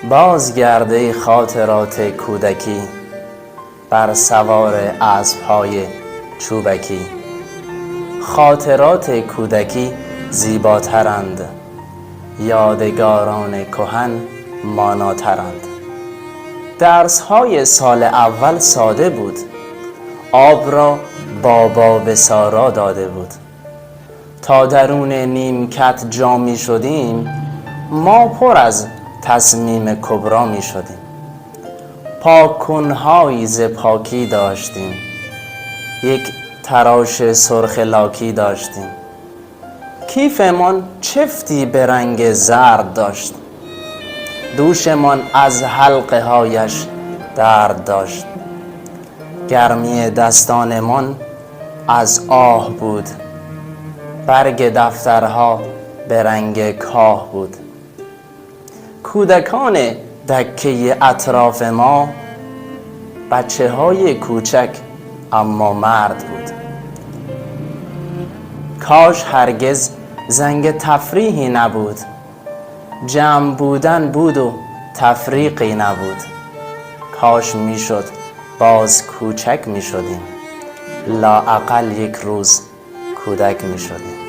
بازگرده خاطرات کودکی بر سوار اسب‌های چوبکی. خاطرات کودکی زیباترند، یادگاران کهن ماناترند. درس‌های سال اول ساده بود، آب را بابا به سارا داده بود. تا درون نیمکت جا می شدیم، ما پر از تصمیم کبرا می شدیم. پاک‌کن‌هایی ز پاکی داشتیم، یک تراش سرخ لاکی داشتیم. کیفمان چفتی به رنگ زرد داشت، دوشمان از حلقه هایش درد داشت. گرمی دستانمان از آه بود، برگ دفترها به رنگ کاه بود. کودکان دکه اطراف ما بچه های کوچک اما مرد بود. کاش هرگز زنگ تفریحی نبود، جمع بودن بود و تفریقی نبود. کاش میشد باز کوچک می شدیم، لااقل یک روز کودک می شدیم.